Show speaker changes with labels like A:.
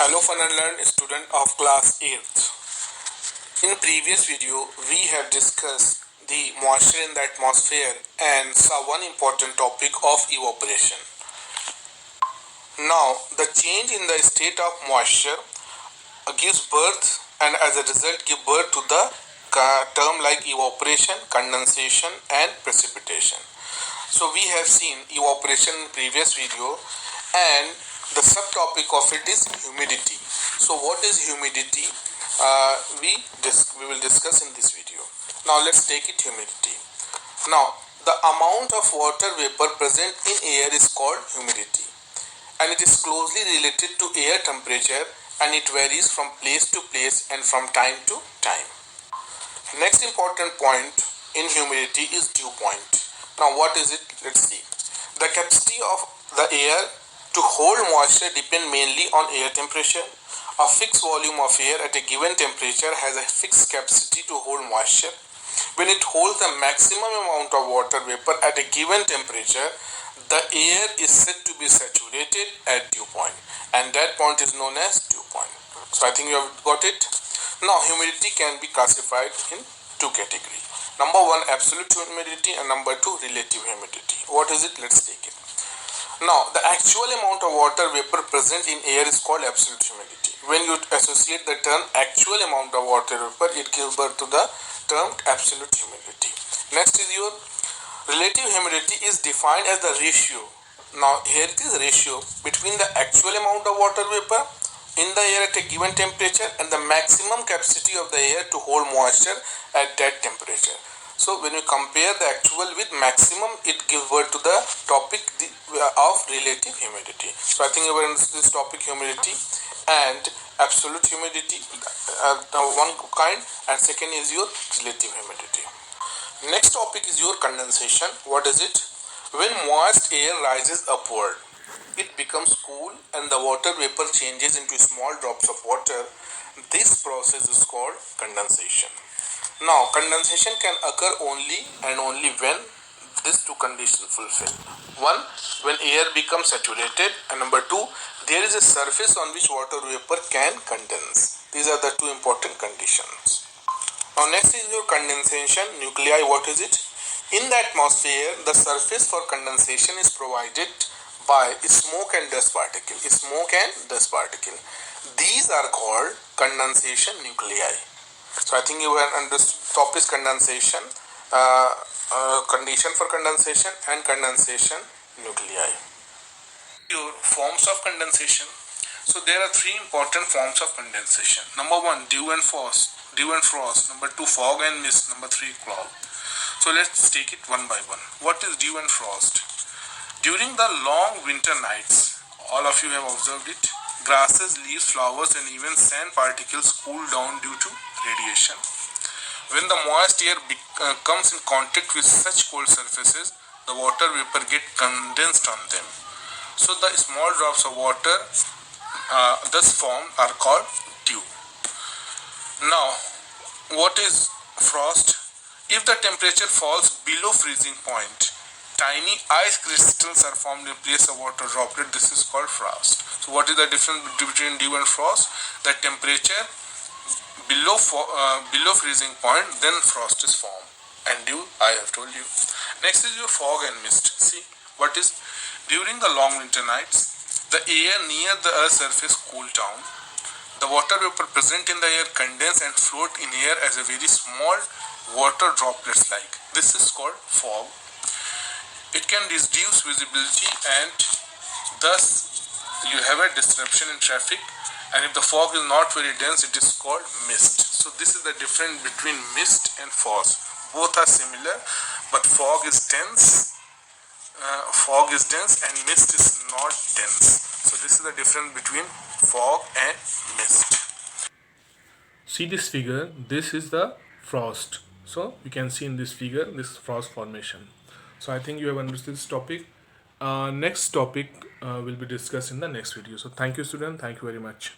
A: Hello Fun and Learn student of class 8th. In previous video we have discussed the moisture in the atmosphere and saw one important topic of evaporation. Now the change in the state of moisture gives birth and as a result give birth to the term like evaporation, condensation and precipitation. So we have seen evaporation in previous video and the subtopic of it is humidity. So what is humidity? We will discuss in this video. Now let's take it humidity. Now the amount of water vapor present in air is called humidity and it is closely related to air temperature and it varies from place to place and from time to time. Next important point in humidity is dew point. Now what is it? Let's see. The capacity of the air to hold moisture depend mainly on air temperature. A fixed volume of air at a given temperature has a fixed capacity to hold moisture. When it holds the maximum amount of water vapor at a given temperature, the air is said to be saturated at dew point, and that point is known as dew point. So I think you have got it. Now humidity can be classified in two categories. Number one, absolute humidity, and number two, relative humidity. What is it? Let's take it. Now, the actual amount of water vapor present in air is called absolute humidity. When you associate the term actual amount of water vapor, it gives birth to the term absolute humidity. Next is your relative humidity is defined as the ratio. Now, here it is ratio between the actual amount of water vapor in the air at a given temperature and the maximum capacity of the air to hold moisture at that temperature. So when we compare the actual with maximum, it gives birth to the topic of relative humidity. So I think you understood this topic humidity and absolute humidity, one kind, and second is your relative humidity. Next topic is your condensation. What is it? When moist air rises upward, it becomes cool and the water vapor changes into small drops of water. This process is called condensation. Now, condensation can occur only and only when these two conditions fulfilled. One, when air becomes saturated, and number two, there is a surface on which water vapor can condense. These are the two important conditions. Now, next is your condensation nuclei. What is it? In the atmosphere, the surface for condensation is provided by smoke and dust particle. These are called condensation nuclei. So I think you have understood topic condensation, condition for condensation and condensation nuclei. Your forms of condensation. So there are three important forms of condensation. Number one, dew and frost. Number two, fog and mist. Number three, cloud. So let's take it one by one. What is dew and frost? During the long winter nights, all of you have observed it, grasses, leaves, flowers and even sand particles cool down due to radiation. When the moist air comes in contact with such cold surfaces, the water vapor get condensed on them. So the small drops of water thus formed are called dew. Now, what is frost? If the temperature falls below freezing point, tiny ice crystals are formed in place of water droplet. This is called frost. So what is the difference between dew and frost? The temperature below freezing point, then frost is formed, and dew I have told you. Next is your fog and mist. See what is? During the long winter nights, the air near the earth's surface cool down. The water vapor present in the air condense and float in air as a very small water droplets like. This is called fog. It can reduce visibility and thus you have a disruption in traffic, and if the fog is not very dense, it is called mist. So this is the difference between mist and fog. Both are similar, but fog is dense and mist is not dense. So this is the difference between fog and mist. See this figure, this is the frost. So you can see in this figure this frost formation. So I think you have understood this topic. Next topic will be discussed in the next video. So thank you student, thank you very much.